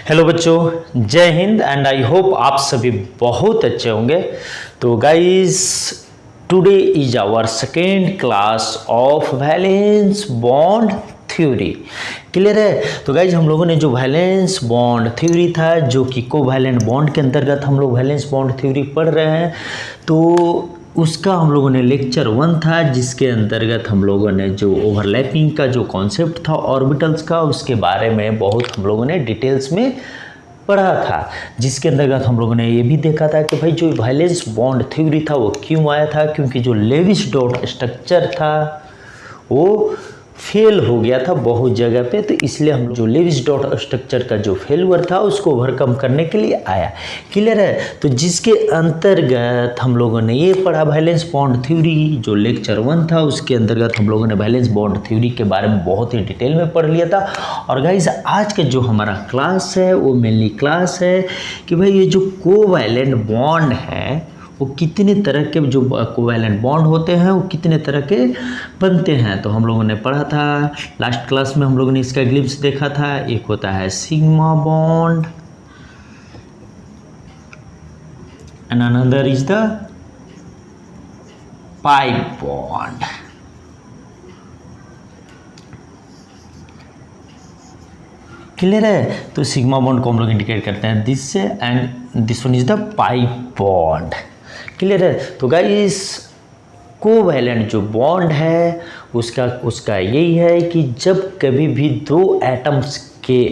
Hello बच्चों, जय Hind and I hope आप सभी बहुत अच्छे होंगे। तो guys, today is our second class of valence bond theory. Clear है? तो गाइज हम लोगों ने जो वैलेंस बॉन्ड थ्योरी था, जो कि कोवैलेंट बॉन्ड के अंतर्गत हम लोग वैलेंस बॉन्ड थ्योरी पढ़ रहे हैं, तो उसका हम लोगों ने लेक्चर 1 था, जिसके अंतर्गत हम लोगों ने जो ओवरलैपिंग का जो कॉन्सेप्ट था ऑर्बिटल्स का, उसके बारे में बहुत हम लोगों ने डिटेल्स में पढ़ा था। जिसके अंतर्गत हम लोगों ने ये भी देखा था कि भाई जो वैलेंस बॉन्ड थ्योरी था वो क्यों आया था, क्योंकि जो लेविस डॉट स्ट्रक्चर था वो फेल हो गया था बहुत जगह पे, तो इसलिए हम जो लेविस डॉट स्ट्रक्चर का जो फेलवर था उसको ओवरकम करने के लिए आया। क्लियर है? तो जिसके अंतर्गत हम लोगों ने ये पढ़ा वैलेंस बॉन्ड थ्योरी, जो लेक्चर 1 था उसके अंतर्गत हम लोगों ने वैलेंस बॉन्ड थ्योरी के बारे में बहुत ही डिटेल में पढ़ लिया था। और गाइज आज का जो हमारा क्लास है वो मेनली क्लास है कि भाई ये जो कोवैलेंट बॉन्ड है वो कितने तरह के जो कोवैलेंट बॉन्ड होते हैं वो कितने तरह के बनते हैं। तो हम लोगों ने पढ़ा था लास्ट क्लास में, हम लोगों ने इसका ग्लिम्स देखा था। एक होता है sigma bond and another is the pi bond. Clear है? तो सिग्मा बॉन्ड को हम लोग इंडिकेट करते हैं दिस से, and this one is the pi bond. Clear है? तो गाइस कोवैलेंट जो बॉन्ड है उसका यही है कि जब कभी भी दो एटम्स के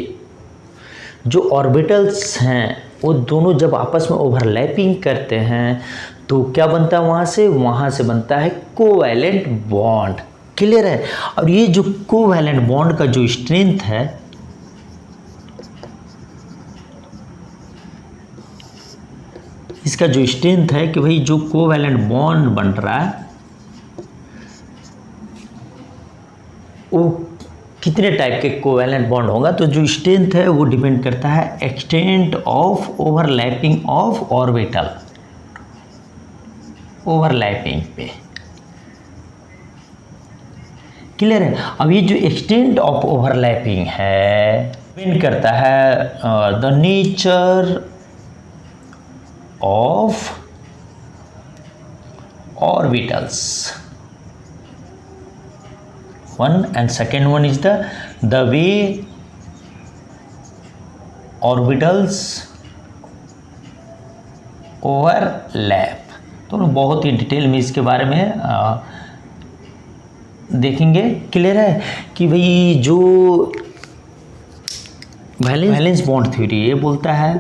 जो ऑर्बिटल्स हैं वो दोनों जब आपस में ओवरलैपिंग करते हैं तो क्या बनता है, वहाँ से बनता है कोवैलेंट बॉन्ड। क्लियर है? और ये जो कोवैलेंट बॉन्ड का जो स्ट्रेंथ है, इसका जो स्ट्रेंथ है कि भाई जो कोवैलेंट बॉन्ड बन रहा है वो कितने टाइप के कोवैलेंट बॉन्ड होगा, तो जो स्ट्रेंथ है वो डिपेंड करता है extent of overlapping of orbital, overlapping पे। क्लियर है? अब ये जो एक्सटेंट ऑफ ओवरलैपिंग है डिपेंड करता है the nature of orbitals. One and second one is the way orbitals overlap। तो लोग बहुत ही डिटेल में इसके बारे में देखेंगे। क्लियर है कि भाई जो वैलेंस बॉन्ड थ्योरी ये बोलता है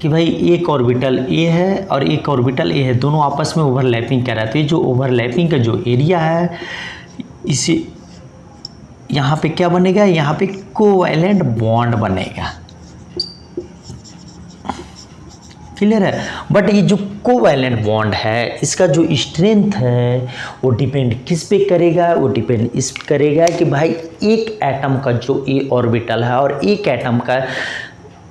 कि भाई एक ऑर्बिटल ए है और एक ऑर्बिटल ए है, दोनों आपस में ओवरलैपिंग कर रहे थे। जो ओवरलैपिंग का जो एरिया है इसे यहाँ पे क्या बनेगा, यहाँ पे कोवैलेंट बॉन्ड बनेगा। क्लियर है? बट ये जो कोवैलेंट बॉन्ड है इसका जो स्ट्रेंथ है वो डिपेंड किस पे करेगा, वो डिपेंड इस करेगा कि भाई एक एटम का जो ए ऑर्बिटल है और एक एटम का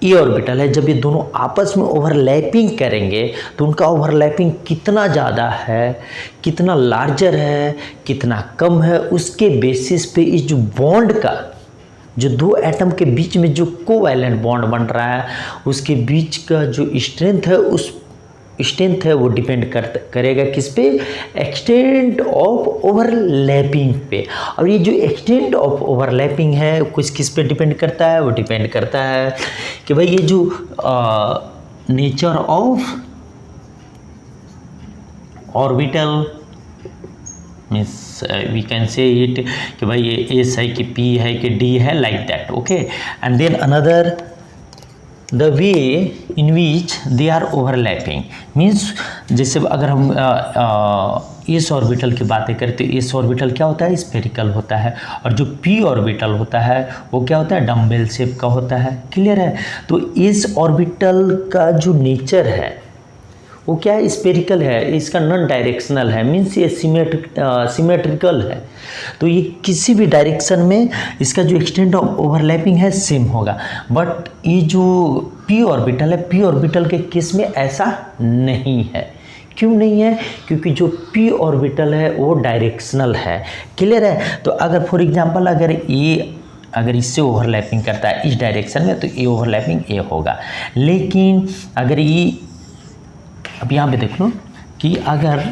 ये ऑर्बिटल है, जब ये दोनों आपस में ओवरलैपिंग करेंगे तो उनका ओवरलैपिंग कितना ज़्यादा है, कितना लार्जर है, कितना कम है, उसके बेसिस पे इस जो बॉन्ड का जो दो एटम के बीच में जो कोवैलेंट बॉन्ड बन रहा है उसके बीच का जो स्ट्रेंथ है उस स्ट्रेंथ है वो डिपेंड करेगा किस पे, एक्सटेंट ऑफ ओवरलैपिंग पे। और ये जो एक्सटेंट ऑफ ओवरलैपिंग है कुछ किस पे डिपेंड करता है, वो डिपेंड करता है कि भाई ये जो nature of orbital means we can say it कि भाई ये एस है कि पी है कि डी है, like that. Okay, and then another the way in which they are overlapping means, जैसे अगर हम एस ऑर्बिटल की बातें करें तो एस ऑर्बिटल क्या होता है, स्फेरिकल होता है, और जो पी ऑर्बिटल होता है वो क्या होता है, डम्बेल शेप का होता है। क्लियर है? तो एस ऑर्बिटल का जो नेचर है वो क्या है, स्फेरिकल है, इसका नॉन डायरेक्शनल है, मीन्स ये सिमेट्रिकल है। तो ये किसी भी डायरेक्शन में इसका जो एक्सटेंट ऑफ ओवरलैपिंग है सेम होगा। बट ये जो पी ऑर्बिटल है, पी ऑर्बिटल के केस में ऐसा नहीं है। क्यों नहीं है? क्योंकि जो पी ऑर्बिटल है वो डायरेक्शनल है। क्लियर है? तो अगर फॉर एग्जांपल अगर ये अगर इससे ओवरलैपिंग करता है इस डायरेक्शन में तो ये ओवरलैपिंग ए होगा। लेकिन अगर ये अब यहाँ पे देख लो कि अगर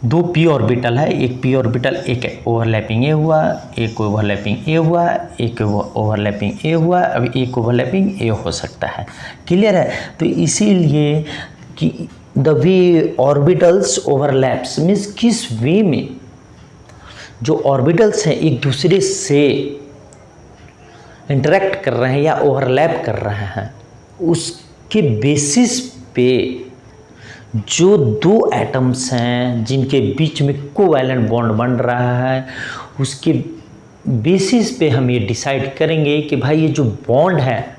दो पी ऑर्बिटल है, एक पी ऑर्बिटल एक ओवरलैपिंग ए हुआ, एक ओवरलैपिंग ए हुआ, एक ओवरलैपिंग ए हुआ, अब एक ओवरलैपिंग ए हो सकता है। क्लियर है? तो इसीलिए कि the way orbitals overlaps means किस वे में जो ऑर्बिटल्स हैं एक दूसरे से इंटरेक्ट कर रहे हैं या ओवरलैप कर रहे हैं, उसके बेसिस पे जो दो एटम्स हैं जिनके बीच में कोवैलेंट बॉन्ड बन रहा है, उसके बेसिस पे हम ये डिसाइड करेंगे कि भाई ये जो बॉन्ड है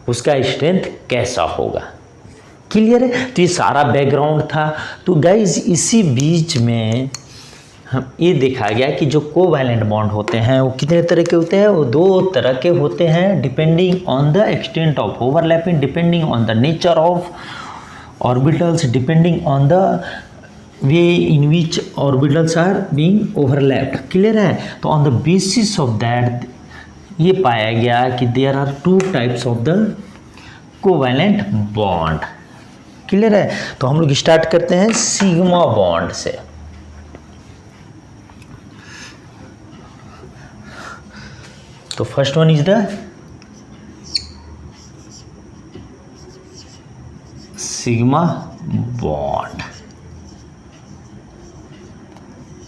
उसका स्ट्रेंथ कैसा होगा। क्लियर है? तो ये सारा बैकग्राउंड था। तो गाइज इसी बीच में हम ये देखा गया कि जो कोवैलेंट बॉन्ड होते हैं वो कितने तरह के होते हैं, वो दो तरह के होते हैं, depending on the extent of overlapping, depending on the nature of orbitals, depending on the way in which orbitals are being overlapped. Clear है? तो on the basis of that ये पाया गया कि there are two types of the covalent bond. Clear है? तो हम लोग स्टार्ट करते हैं सिग्मा बॉन्ड से। तो first one is the sigma bond.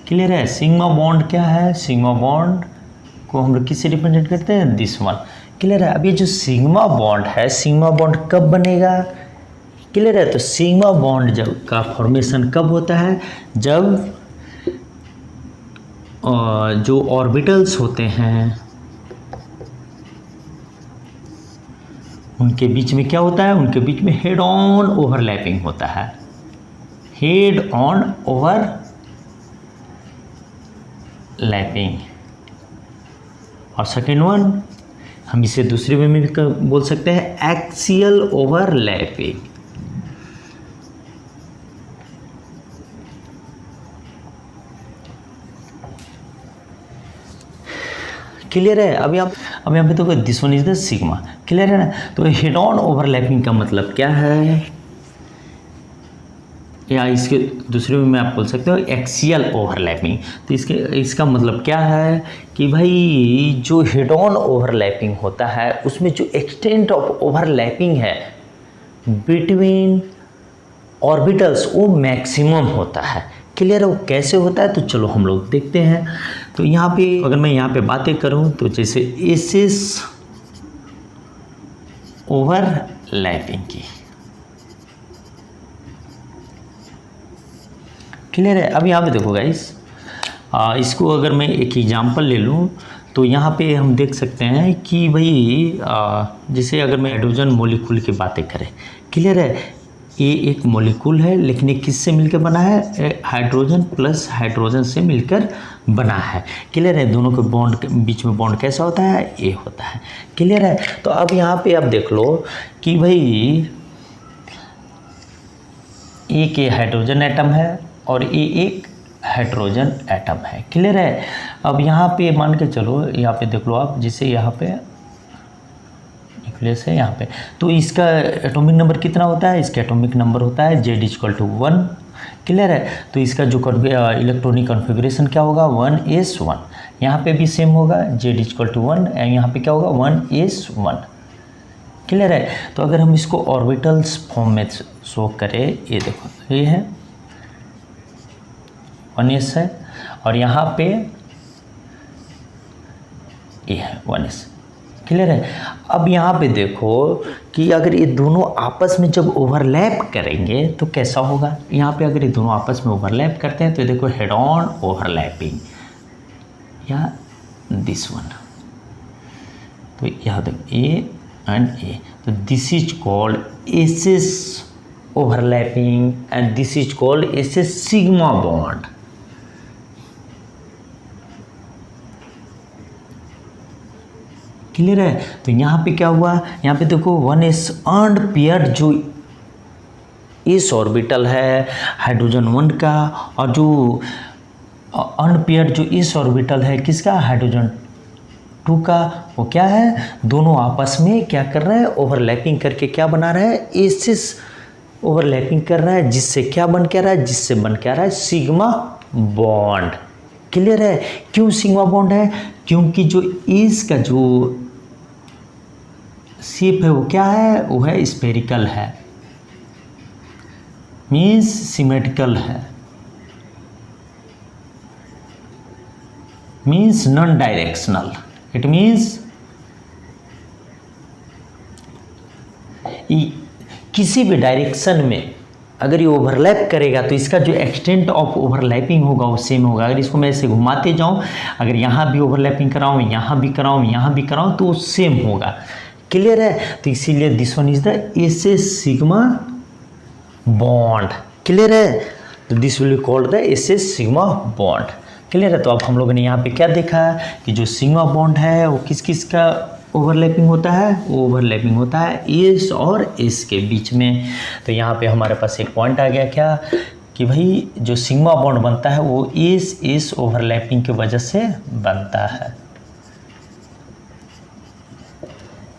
Clear है? सिग्मा बॉन्ड क्या है? सिग्मा बॉन्ड को हम लोग किससे रिप्रेजेंट करते हैं? This one. क्लियर है? अब ये जो सिग्मा बॉन्ड है, सिग्मा बॉन्ड कब बनेगा? क्लियर है? तो सिग्मा बॉन्ड जब का फॉर्मेशन कब होता है? जब जो ऑर्बिटल्स होते हैं उनके बीच में क्या होता है? उनके बीच में हेड ऑन ओवरलैपिंग होता है। Head on overlapping. और सेकेंड वन हम इसे दूसरे वे में भी बोल सकते हैं एक्सियल ओवरलैपिंग। क्लियर है? अब यहाँ पे तो this one is the sigma. Clear है ना? तो हेड ऑन ओवरलैपिंग का मतलब क्या है, या इसके दूसरे में आप बोल सकते हो एक्सियल ओवरलैपिंग। तो इसका मतलब क्या है कि भाई जो हेड ऑन ओवरलैपिंग होता है उसमें जो एक्सटेंट ऑफ ओवरलैपिंग है बिटवीन ऑर्बिटल्स वो मैक्सिमम होता है। क्लियर है? वो कैसे होता है? तो चलो हम लोग देखते हैं। तो यहाँ पे अगर मैं यहाँ पे बातें करूँ तो जैसे एसिस ओवरलैपिंग की। क्लियर है? अब यहाँ पे देखो गाइस, इसको अगर मैं एक एग्जांपल ले लूँ तो यहाँ पे हम देख सकते हैं कि भाई जैसे अगर मैं हाइड्रोजन मॉलिक्यूल की बातें करें। क्लियर है? ये एक मॉलिक्यूल है लेकिन ये किससे मिलकर बना है? हाइड्रोजन प्लस हाइड्रोजन से मिलकर बना है। क्लियर है? दोनों के बॉन्ड के बीच में बॉन्ड कैसा होता है? ए होता है। क्लियर है? तो अब यहाँ पे आप देख लो कि भाई एक ये हाइड्रोजन एटम है और ये एक हाइड्रोजन एटम है। क्लियर है? अब यहाँ पे मान के चलो, यहाँ पे देख लो आप, जिसे यहाँ पे न्यूक्लियस है यहाँ पे, तो इसका एटॉमिक नंबर कितना होता है? इसका एटॉमिक नंबर होता है Z=1। क्लियर है? तो इसका जो इलेक्ट्रॉनिक कॉन्फ़िगरेशन क्या होगा? 1s1। यहाँ पे भी सेम होगा, Z=1, यहाँ पे क्या होगा? 1s1। क्लियर है? तो अगर हम इसको ऑर्बिटल्स फॉर्म में शो करें, ये देखो ये है 1s है और यहाँ पे ये है 1s। क्लियर है? अब यहाँ पे देखो कि अगर ये दोनों आपस में जब ओवरलैप करेंगे तो कैसा होगा? यहाँ पे अगर ये दोनों आपस में ओवरलैप करते हैं तो ये देखो हेड ऑन ओवरलैपिंग, या दिस वन। तो यहाँ देखो ए एंड ए, तो this is called axis overlapping and this is called axis sigma bond. Clear है? तो यहाँ पे क्या हुआ? यहाँ पे देखो 1s अनपेयर्ड जो इस ऑर्बिटल है हाइड्रोजन 1 का, और जो अनपेयर्ड जो इस ऑर्बिटल है किसका? हाइड्रोजन टू का वो क्या है, दोनों आपस में क्या कर रहा है, ओवरलैपिंग करके क्या बना रहा है, एसिस ओवरलैपिंग कर रहा है, जिससे क्या बन के आ रहा है, जिससे बन के आ रहा है सिग्मा बॉन्ड। क्लियर है? क्यों सिग्मा बॉन्ड है? क्योंकि जो इसका जो शेप है वो क्या है, वो है स्फेरिकल है, मीन्स सिमेट्रिकल है, means non directional. It means किसी भी डायरेक्शन में अगर ये ओवरलैप करेगा तो इसका जो एक्सटेंट ऑफ ओवरलैपिंग होगा वो सेम होगा। अगर इसको मैं ऐसे घुमाते जाऊं, अगर यहाँ भी ओवरलैपिंग कराऊं, यहाँ भी कराऊं, यहाँ भी कराऊं, तो वो सेम होगा। क्लियर है? तो इसीलिए this one is the S sigma bond. Clear है? तो this will be called the S sigma bond. Clear है? तो अब हम लोगों ने यहाँ पे क्या देखा कि जो सिग्मा बॉन्ड है वो किस किस का ओवरलैपिंग होता है, वो ओवरलैपिंग होता है एस और एस के बीच में। तो यहाँ पे हमारे पास एक पॉइंट आ गया क्या कि भाई जो सिग्मा बॉन्ड बनता है वो एस एस ओवरलैपिंग की वजह से बनता है।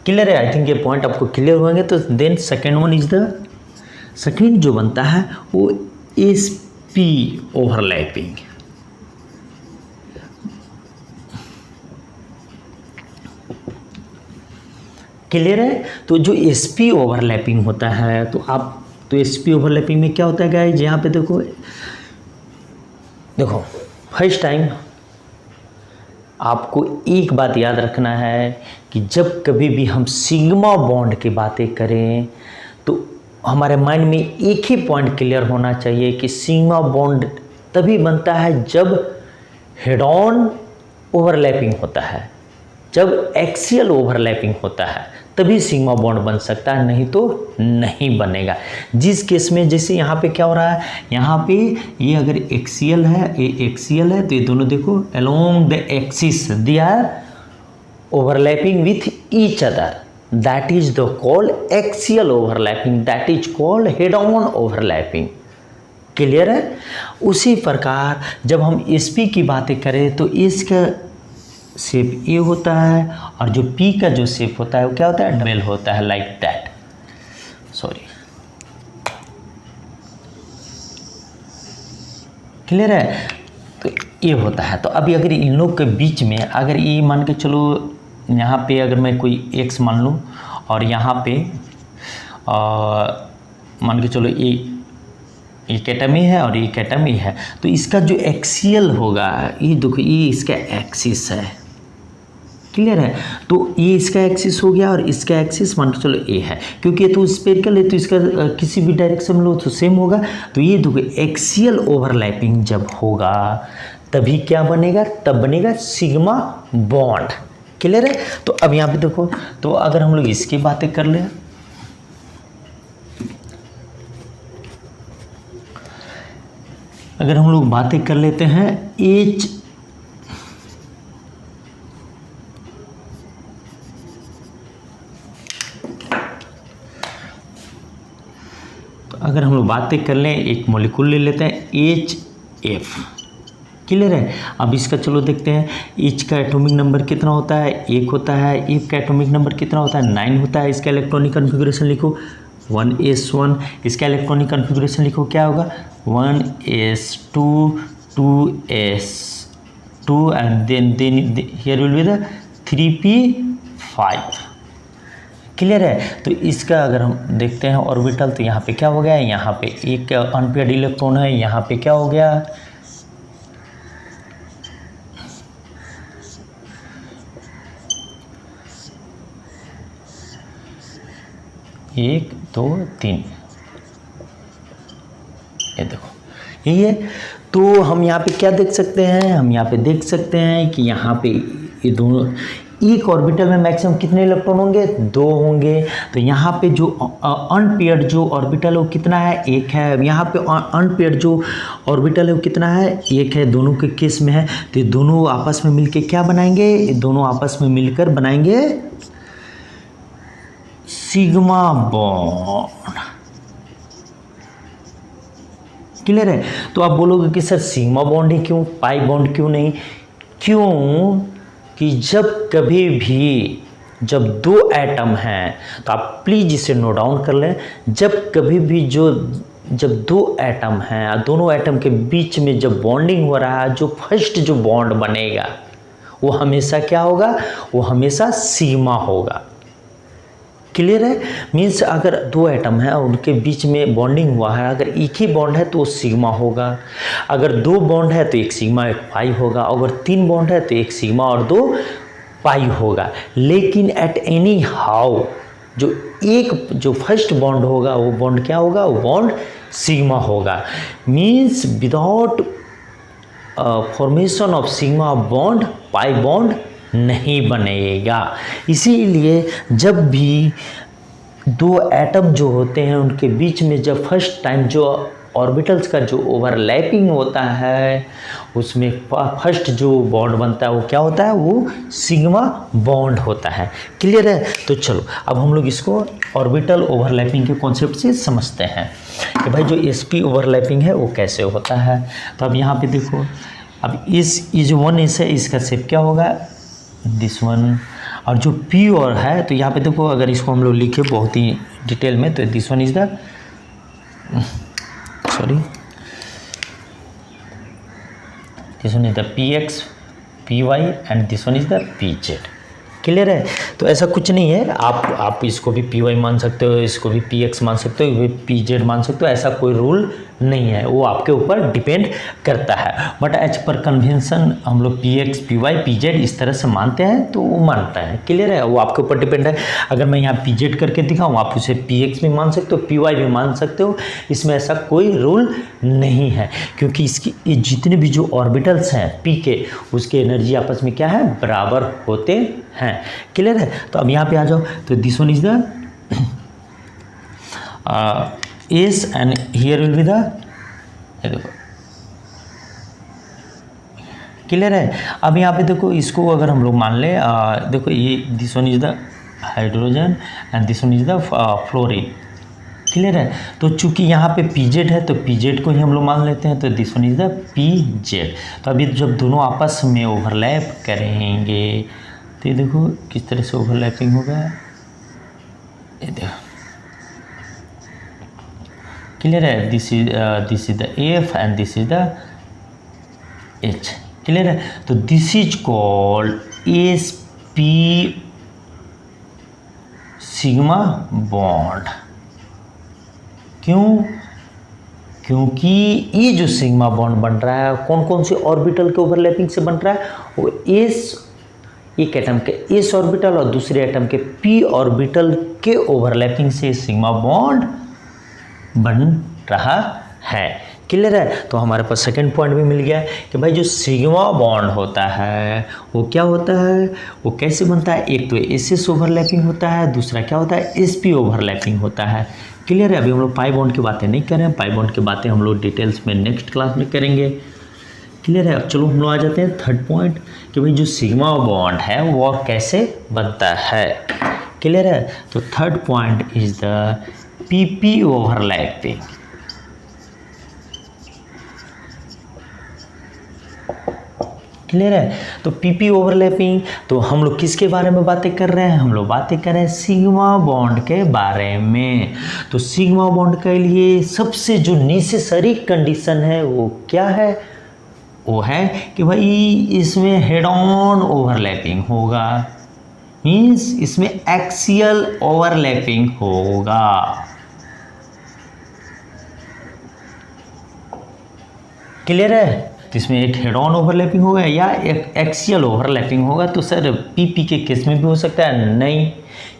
क्लियर है? आई थिंक ये पॉइंट आपको क्लियर होंगे। तो then second one is the second जो बनता है वो एस पी ओवरलैपिंग। क्लियर है? तो जो एसपी ओवरलैपिंग होता है तो एसपी ओवरलैपिंग में क्या होता है गाइस, यहाँ पे देखो फर्स्ट टाइम आपको एक बात याद रखना है कि जब कभी भी हम सिग्मा बॉन्ड की बातें करें तो हमारे माइंड में एक ही पॉइंट क्लियर होना चाहिए कि सिग्मा बॉन्ड तभी बनता है जब हेड ऑन ओवरलैपिंग होता है, जब एक्सियल ओवरलैपिंग होता है तभी सिग्मा बॉन्ड बन सकता है, नहीं तो नहीं बनेगा। जिस केस में जैसे यहाँ पे क्या हो रहा है, यहाँ पे ये अगर एक्सियल है, ये एक्सियल है, तो ये दोनों देखो along the axis they are overlapping with each other, that is the called axial overlapping, that is called head on overlapping. Clear है? उसी प्रकार जब हम एसपी की बातें करें तो इसका शेप ए होता है और जो पी का जो शेप होता है वो क्या होता है, डबल होता है, लाइक दैट। सॉरी, क्लियर है? तो ये होता है। तो अभी अगर इन लोग के बीच में अगर ये मान के चलो, यहाँ पे अगर मैं कोई एक्स मान लूँ और यहाँ पे मान के चलो ये कैटमी है और ये कैटमी है, तो इसका जो एक्सियल होगा, ये देखो ये इसका एक्सिस है। क्लियर है? तो ये इसका एक्सिस हो गया और इसका एक्सिस मान के चलो ए है, क्योंकि ये तो स्पेरिकल है तो इसका किसी भी डायरेक्शन में लो तो सेम होगा। तो ये देखो एक्सियल ओवरलैपिंग जब होगा तभी क्या बनेगा, तब बनेगा सिग्मा बॉन्ड। क्लियर है? तो अब यहाँ पे देखो, तो अगर हम लोग इसकी बातें कर ले, अगर हम लोग बातें कर लेते हैं एच अगर हम लोग बातें कर लें, एक मॉलिक्यूल ले लेते हैं एच एफ। क्लियर है? अब इसका चलो देखते हैं, एच का एटॉमिक नंबर कितना होता है, 1 होता है। एफ का एटॉमिक नंबर कितना होता है, 9 होता है। इसका इलेक्ट्रॉनिक कन्फिग्रेशन लिखो 1s1। इसका इलेक्ट्रॉनिक कन्फिग्रेशन लिखो क्या होगा, 1s2 2s2 and then here will be the 3p5। Clear है? तो इसका अगर हम देखते हैं ऑर्बिटल, तो यहाँ पे क्या हो गया, यहाँ पे एक अनपेयर्ड इलेक्ट्रॉन है, यहाँ पे क्या हो गया, एक दो तीन, ये देखो यही है। तो हम यहाँ पे क्या देख सकते हैं, हम यहाँ पे देख सकते हैं कि यहाँ पे ये दोनों एक ऑर्बिटल में मैक्सिमम कितने इलेक्ट्रॉन होंगे, 2 होंगे। तो यहाँ पे जो अनपेयर्ड जो ऑर्बिटल है वो कितना है, 1 है। यहाँ पे अनपेयर्ड जो ऑर्बिटल है वो कितना है, 1 है। दोनों के केस में है, तो ये दोनों आपस में मिलके क्या बनाएंगे, ये दोनों आपस में मिलकर बनाएंगे सिग्मा बॉन्ड। क्लियर है? तो आप बोलोगे कि सर सिग्मा बॉन्ड ही क्यों, पाई बॉन्ड क्यों नहीं? क्यों? कि जब कभी भी जब दो एटम हैं, तो आप प्लीज़ इसे नोट डाउन कर लें, जब कभी भी जब दो एटम हैं, दोनों एटम के बीच में जब बॉन्डिंग हो रहा है, जो फर्स्ट जो बॉन्ड बनेगा वो हमेशा क्या होगा, वो हमेशा सिग्मा होगा। क्लियर है? मीन्स अगर दो एटम है उनके बीच में बॉन्डिंग हुआ है, अगर एक ही बॉन्ड है तो वो सिग्मा होगा, अगर दो बॉन्ड है तो एक सिग्मा एक पाई होगा, अगर तीन बॉन्ड है तो एक सिग्मा और दो पाई होगा। लेकिन एट एनी हाउ जो फर्स्ट बॉन्ड होगा वो बॉन्ड क्या होगा, वो बॉन्ड सिग्मा होगा। Means without formation of sigma bond pi bond नहीं बनेगा। इसीलिए जब भी दो एटम जो होते हैं उनके बीच में जब फर्स्ट टाइम जो ऑर्बिटल्स का जो ओवरलैपिंग होता है, उसमें फर्स्ट जो बॉन्ड बनता है वो क्या होता है, वो सिग्मा बॉन्ड होता है। क्लियर है? तो चलो अब हम लोग इसको ऑर्बिटल ओवरलैपिंग के कॉन्सेप्ट से समझते हैं कि भाई जो sp ओवरलैपिंग है वो कैसे होता है। तो अब यहाँ पे देखो, अब ये जो वन एस है इसका शेप क्या होगा, दिस वन, और जो p और है तो यहाँ पे देखो अगर इसको हम लोग लिखे बहुत ही डिटेल में, तो this one is the this one is the px py and this one is the pz। Clear है? तो ऐसा कुछ नहीं है, आप इसको भी py मान सकते हो, इसको भी px मान सकते हो, ये pz मान सकते हो, ऐसा कोई रूल नहीं है, वो आपके ऊपर डिपेंड करता है। बट एज पर कन्वेंशन हम लोग px py pz इस तरह से मानते हैं तो वो मानता है। क्लियर है? वो आपके ऊपर डिपेंड है। अगर मैं यहाँ pz करके दिखाऊँ, आप उसे px भी मान सकते हो, py भी मान सकते हो, इसमें ऐसा कोई रूल नहीं है, क्योंकि इसकी ये जितने भी जो ऑर्बिटल्स हैं p के, उसकी एनर्जी आपस में क्या है, बराबर होते हैं। क्लियर है? तो अब यहाँ पे आ जाओ, तो this one is the S and here will be the, ये देखो। क्लियर है? अब यहाँ पे देखो, इसको अगर हम लोग मान ले, देखो ये this one is the hydrogen and this one is the fluorine. Clear है? तो चूंकि यहाँ पे pz है तो pz को ही हम लोग मान लेते हैं, तो this one is the pz। तो अभी जब दोनों आपस में ओवरलैप करेंगे तो ये देखो किस तरह से ओवरलैपिंग होगा, ये देखो। क्लियर है? This is the F and this is the H. Clear है? तो this is called sp sigma bond. क्यों? क्योंकि ये जो सिग्मा बॉन्ड बन रहा है कौन कौन से ऑर्बिटल के ओवरलैपिंग से बन रहा है, वो एक एटम के s ऑर्बिटल और दूसरे एटम के p ऑर्बिटल के ओवरलैपिंग से सिग्मा बॉन्ड बन रहा है। क्लियर है? तो हमारे पास सेकंड पॉइंट भी मिल गया कि भाई जो सिग्मा बॉन्ड होता है वो क्या होता है, वो कैसे बनता है। एक तो एस ओवरलैपिंग होता है, दूसरा क्या होता है, sp ओवरलैपिंग होता है। क्लियर है? अभी हम लोग पाई बॉन्ड की बातें नहीं कर रहे हैं, पाई बॉन्ड की बातें हम लोग डिटेल्स में नेक्स्ट क्लास में करेंगे। क्लियर है? अब चलो हम लोग आ जाते हैं थर्ड पॉइंट कि भाई जो सिग्मा बॉन्ड है वो कैसे बनता है। क्लियर है? तो third point is the pp overlapping. Clear है? तो pp ओवरलैपिंग, तो हम लोग किसके बारे में बातें कर रहे हैं, हम लोग बातें कर रहे हैं सिग्मा बॉन्ड के बारे में। तो सिग्मा बॉन्ड के लिए सबसे जो नेसेसरी कंडीशन है वो क्या है, वो है कि भाई इसमें हेड ऑन ओवरलैपिंग होगा, मीन्स इसमें एक्सियल ओवरलैपिंग होगा। क्लियर है? तो इसमें एक हेड ऑन ओवरलैपिंग होगा या एक एक्सियल ओवरलैपिंग होगा। तो सर पी के केस में भी हो सकता है, नहीं,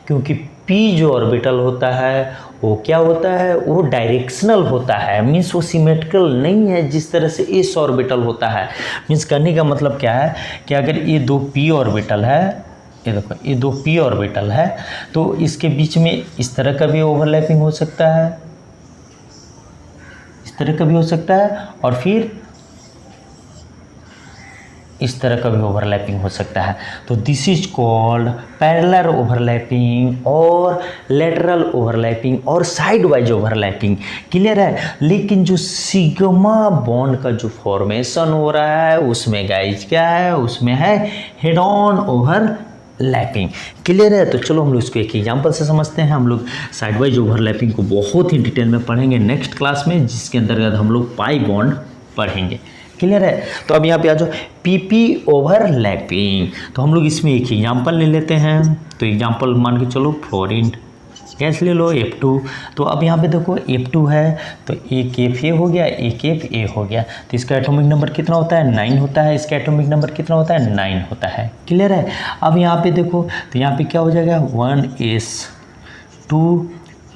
क्योंकि p जो ऑर्बिटल होता है वो क्या होता है, वो डायरेक्शनल होता है, मीन्स वो सिमेट्रिकल नहीं है जिस तरह से s ऑर्बिटल होता है। मीन्स करने का मतलब क्या है कि अगर ये दो p ऑर्बिटल है, ये देखो ये दो p ऑर्बिटल है, तो इसके बीच में इस तरह का भी ओवरलैपिंग हो सकता है, इस तरह का भी हो सकता है, और फिर इस तरह का भी ओवरलैपिंग हो सकता है। तो this is called parallel overlapping और लेटरल ओवरलैपिंग और साइड वाइज ओवरलैपिंग। क्लियर है। लेकिन जो सिग्मा बॉन्ड का जो फॉर्मेशन हो रहा है उसमें गाइज क्या है, उसमें है हेड ऑन ओवरलैपिंग। क्लियर है। तो चलो हम लोग इसको एक एग्जांपल से समझते हैं। हम लोग साइड वाइज ओवरलैपिंग को बहुत ही डिटेल में पढ़ेंगे नेक्स्ट क्लास में, जिसके अंतर्गत हम लोग पाई बॉन्ड पढ़ेंगे। क्लियर है। तो अब यहाँ पे आ जाओ पीपी ओवरलैपिंग। तो हम लोग इसमें एक एग्जांपल ले लेते हैं। तो एग्जांपल मान के चलो फ्लोरीन गैस ले लो F2। तो अब यहाँ पे देखो F2 है तो एक F ए हो गया, एक F ए हो गया। तो इसका एटॉमिक नंबर कितना होता है, 9 होता है। इसका एटॉमिक नंबर कितना होता है, 9 होता है। क्लियर है। अब यहाँ पे देखो तो यहाँ पे क्या हो जाएगा 1s2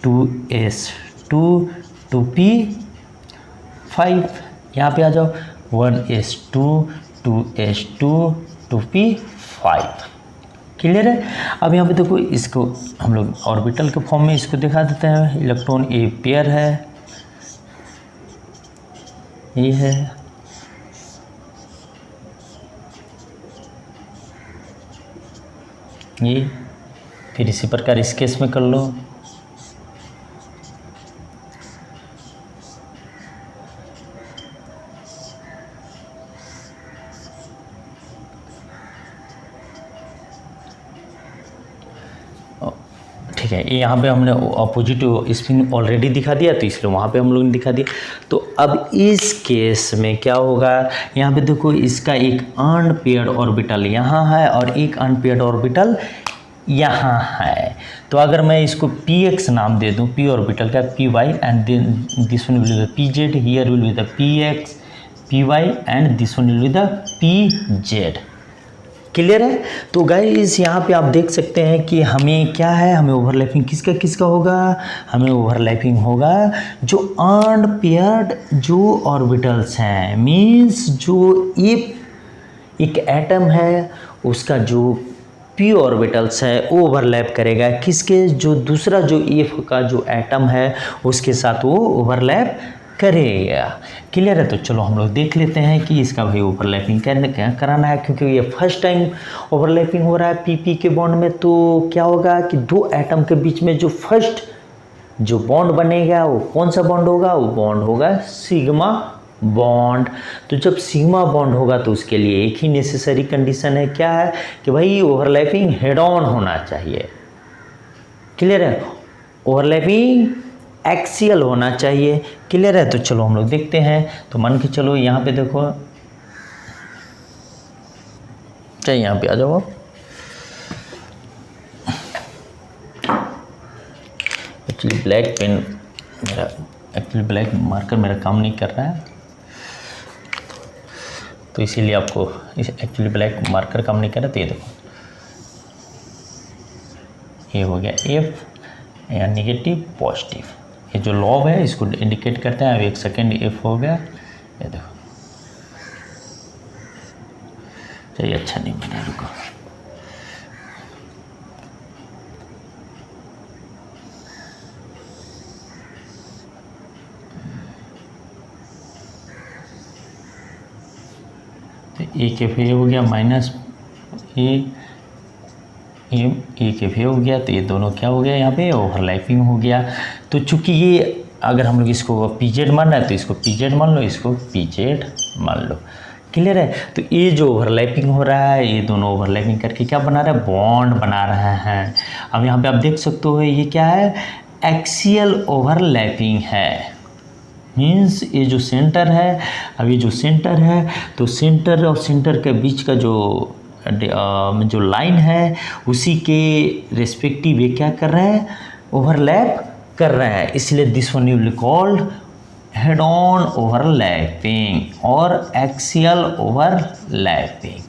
2s2 2p5। यहाँ पे आ जाओ 1s2 2s2 2p5। क्लियर है। अब यहाँ पे देखो इसको हम लोग ऑर्बिटल के फॉर्म में इसको दिखा देते हैं। इलेक्ट्रॉन ए पेयर है, ये है, ये, फिर इसी प्रकार इस केस में कर लो। ठीक है। ये यहाँ पे हमने अपोजिट स्पिन ऑलरेडी दिखा दिया तो इसलिए वहाँ पे हम लोग ने दिखा दिया। तो अब इस केस में क्या होगा, यहाँ पे देखो इसका एक अनपेयर्ड ऑर्बिटल यहाँ है और एक अनपेयर्ड ऑर्बिटल यहाँ है। तो अगर मैं इसको px नाम दे दूँ, p ऑर्बिटल का py and then this one will be the pz, here will be the px py and this one will be the pz। Clear है। तो गाइस यहाँ पे आप देख सकते हैं कि हमें क्या है, हमें ओवरलैपिंग किसका किसका होगा, हमें ओवरलैपिंग होगा जो अनपेयर्ड जो ऑर्बिटल्स हैं। मींस जो एक एटम है उसका जो p ऑर्बिटल्स है वो ओवरलैप करेगा किसके, जो दूसरा जो f का जो एटम है उसके साथ वो ओवरलैप करेगा। क्लियर है। तो चलो हम लोग देख लेते हैं कि इसका भाई ओवरलैपिंग कराना है, क्योंकि ये फर्स्ट टाइम ओवरलैपिंग हो रहा है पीपी के बॉन्ड में। तो क्या होगा कि दो एटम के बीच में जो फर्स्ट जो बॉन्ड बनेगा वो कौन सा बॉन्ड होगा, वो बॉन्ड होगा सिग्मा बॉन्ड। तो जब सिग्मा बॉन्ड होगा तो उसके लिए एक ही नेसेसरी कंडीशन है, क्या है कि भाई ओवरलैपिंग हेड ऑन होना चाहिए। क्लियर है। ओवरलैपिंग एक्सियल होना चाहिए। क्लियर है। तो चलो हम लोग देखते हैं। तो मान के चलो यहाँ पे देखो, चाहिए यहाँ पे आ जाओ। एक्चुअली ब्लैक पेन मेरा, एक्चुअली ब्लैक मार्कर मेरा काम नहीं कर रहा है, तो इसीलिए आपको एक्चुअली ब्लैक मार्कर काम नहीं कर रहा। तो ये देखो ये हो गया एफ या नेगेटिव पॉजिटिव, ये जो लॉब है इसको इंडिकेट करते हैं। अब एक सेकेंड एफ हो गया, ये देखो चलिए अच्छा नहीं बना, रुको। तो एक एफ हो गया माइनस एक एफ हो गया। तो ये दोनों क्या हो गया, यहाँ पे ओवरलैपिंग हो गया। तो चूंकि ये अगर हम लोग इसको पीजेड मान रहे हैं तो इसको पीजेड मान लो, इसको पीजेड मान लो। क्लियर है। तो ये जो ओवरलैपिंग हो रहा है ये दोनों ओवरलैपिंग करके क्या बना रहा है, बॉन्ड बना रहे हैं। अब यहाँ पे आप देख सकते हो ये क्या है, एक्सियल ओवरलैपिंग है। मीन्स ये जो सेंटर है, अब ये जो सेंटर है तो सेंटर और सेंटर के बीच का जो लाइन है उसी के रेस्पेक्टिव ये क्या कर रहे हैं, ओवरलैप कर रहे हैं। इसलिए this one will be called head on overlapping और एक्सियल ओवरलैपिंग।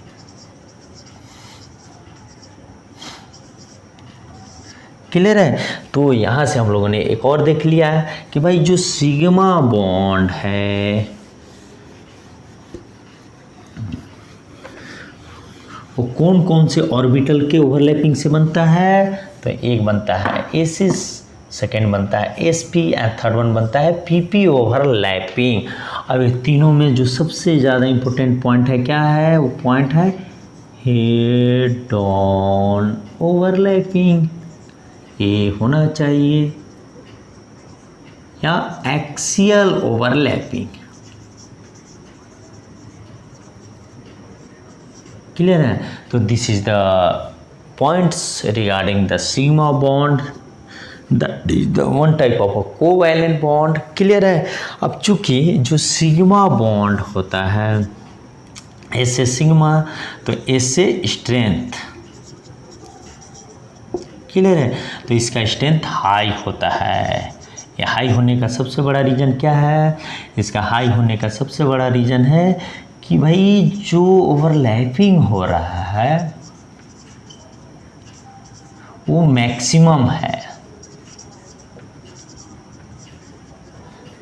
क्लियर है। तो यहाँ से हम लोगों ने एक और देख लिया है कि भाई जो सिग्मा बॉन्ड है वो कौन कौन से ऑर्बिटल के ओवरलैपिंग से बनता है। तो एक बनता है एसिस सेकेंड बनता है sp एंड थर्ड वन बनता है pp ओवरलैपिंग। अब ये तीनों में जो सबसे ज़्यादा इम्पोर्टेंट पॉइंट है क्या है, वो पॉइंट है हेड ऑन ओवरलैपिंग, ये होना चाहिए, या एक्सियल ओवरलैपिंग। क्लियर है? तो this is the points regarding the sigma bond, that is the one type of a covalent bond. Clear है? अब चूंकि जो सिग्मा बॉन्ड होता है, ऐसे सिग्मा तो ऐसे स्ट्रेंथ, क्लियर है, तो इसका स्ट्रेंथ हाई होता है। ये हाई होने का सबसे बड़ा रीज़न क्या है, इसका हाई होने का सबसे बड़ा रीज़न है कि भाई जो ओवरलैपिंग हो रहा है वो मैक्सिमम है।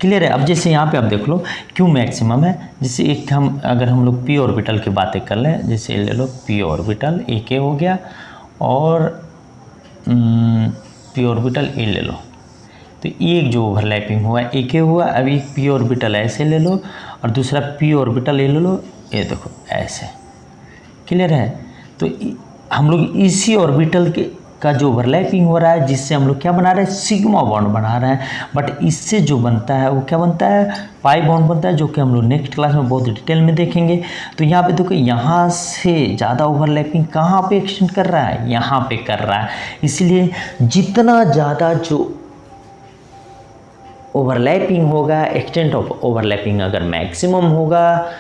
क्लियर है? अब जैसे यहाँ पे आप देख लो क्यों मैक्सिमम है। जैसे एक अगर हम लोग पी ऑर्बिटल की बातें कर लें, जैसे ले लो पी ऑर्बिटल एक हो गया और पी ऑर्बिटल ए ले लो, तो एक जो ओवरलैपिंग हुआ एक हुआ। अब एक पी ऑर्बिटल ऐसे ले लो और दूसरा पी ऑर्बिटल ए ले लो, ये देखो ऐसे। क्लियर है? तो हम लोग इसी ऑर्बिटल का जो ओवरलैपिंग हो रहा है, जिससे हम लोग क्या बना रहे हैं, सिग्मा बॉन्ड बना रहे हैं। बट इससे जो बनता है वो क्या बनता है, पाई बॉन्ड बनता है, जो कि हम लोग नेक्स्ट क्लास में बहुत डिटेल में देखेंगे। तो यहाँ पे देखो यहाँ से ज़्यादा ओवरलैपिंग कहाँ पे एक्सटेंड कर रहा है, यहाँ पे कर रहा है। इसलिए जितना ज़्यादा जो ओवरलैपिंग होगा, एक्सटेंट ऑफ ओवरलैपिंग अगर मैक्सिमम होगा,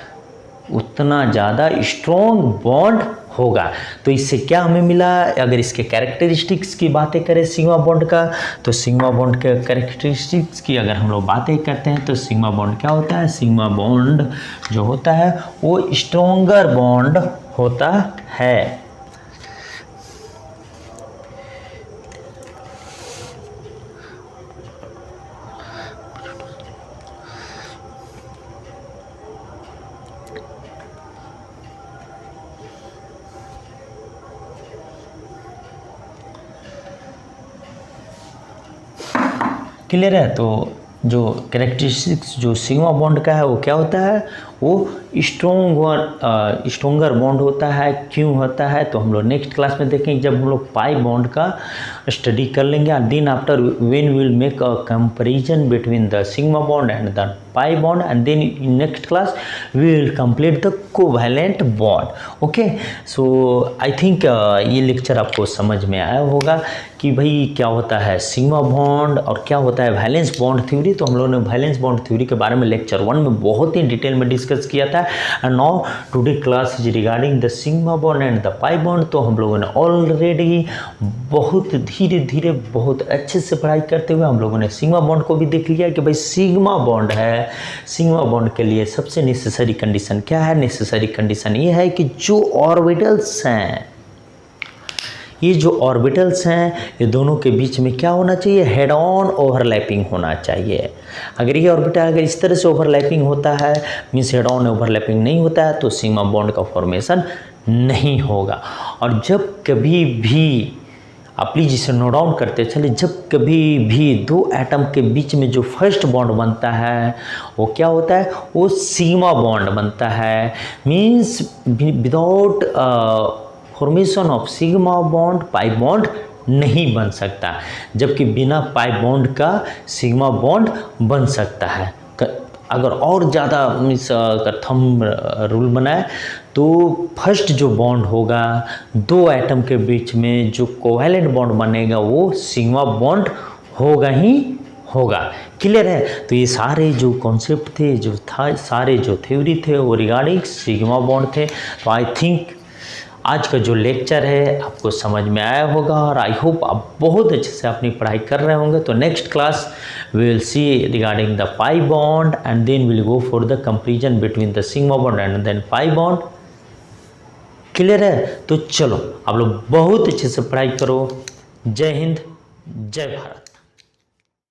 उतना ज़्यादा स्ट्रॉन्ग बॉन्ड होगा। तो इससे क्या हमें मिला, अगर इसके कैरेक्टरिस्टिक्स की बातें करें सिग्मा बॉन्ड का, तो सिग्मा बॉन्ड के कैरेक्टरिस्टिक्स की अगर हम लोग बातें करते हैं तो सिग्मा बॉन्ड क्या होता है, सिग्मा बॉन्ड जो होता है वो स्ट्रॉन्गर बॉन्ड होता है। क्लियर है? तो जो कैरेक्टरिस्टिक्स जो सिग्मा बॉन्ड का है वो क्या होता है, वो स्ट्रॉन्गर बॉन्ड होता है। क्यों होता है तो हम लोग नेक्स्ट क्लास में देखेंगे, जब हम लोग पाई बॉन्ड का स्टडी कर लेंगे। And then after when we will make a comparison between the sigma bond and the pi bond, and then in next class we will complete the covalent bond. Okay, so I think ये lecture आपको समझ में आया होगा कि भाई क्या होता है सिग्मा बॉन्ड और क्या होता है वैलेंस बॉन्ड थ्योरी। तो हम लोगों ने वैलेंस बॉन्ड थ्योरी के बारे में लेक्चर 1 में बहुत ही डिटेल में डिस्कस किया था। And now today class is regarding the sigma bond and the pi bond. तो हम लोगों ने ऑलरेडी बहुत धीरे धीरे बहुत अच्छे से पढ़ाई करते हुए हम लोगों ने सिग्मा बॉन्ड को भी देख लिया कि भाई सिग्मा बॉन्ड है, सिग्मा बॉन्ड के लिए सबसे नेसेसरी कंडीशन क्या है। नेसेसरी कंडीशन ये है कि जो ऑर्बिटल्स हैं, ये जो ऑर्बिटल्स हैं, ये दोनों के बीच में क्या होना चाहिए, हेड ऑन ओवरलैपिंग होना चाहिए। अगर ये ऑर्बिटल अगर इस तरह से ओवरलैपिंग होता है, मीन्स हेड ऑन ओवरलैपिंग नहीं होता है, तो सिग्मा बॉन्ड का फॉर्मेशन नहीं होगा। और जब कभी भी आप प्लीज़ इसे नोट डाउन करते चले, जब कभी भी दो एटम के बीच में जो फर्स्ट बॉन्ड बनता है वो क्या होता है, वो सिग्मा बॉन्ड बनता है। Means without formation of sigma bond pi bond नहीं बन सकता, जबकि बिना पाई बॉन्ड का सिग्मा बॉन्ड बन सकता है। अगर और ज़्यादा मीन्स अगर थंब रूल बनाए तो फर्स्ट जो बॉन्ड होगा दो एटम के बीच में, जो कोवैलेंट बॉन्ड बनेगा वो सिग्मा बॉन्ड होगा ही होगा। क्लियर है? तो ये सारे जो कॉन्सेप्ट थे, जो था, सारे जो थ्योरी थे वो रिगार्डिंग सिग्मा बॉन्ड थे। तो आई थिंक आज का जो लेक्चर है आपको समझ में आया होगा और आई होप आप बहुत अच्छे से अपनी पढ़ाई कर रहे होंगे। तो next class we will see regarding the pi bond and then will go for the comparison between the sigma bond and then pi bond. Clear है? तो चलो आप लोग बहुत अच्छे से पढ़ाई करो। जय हिंद, जय भारत।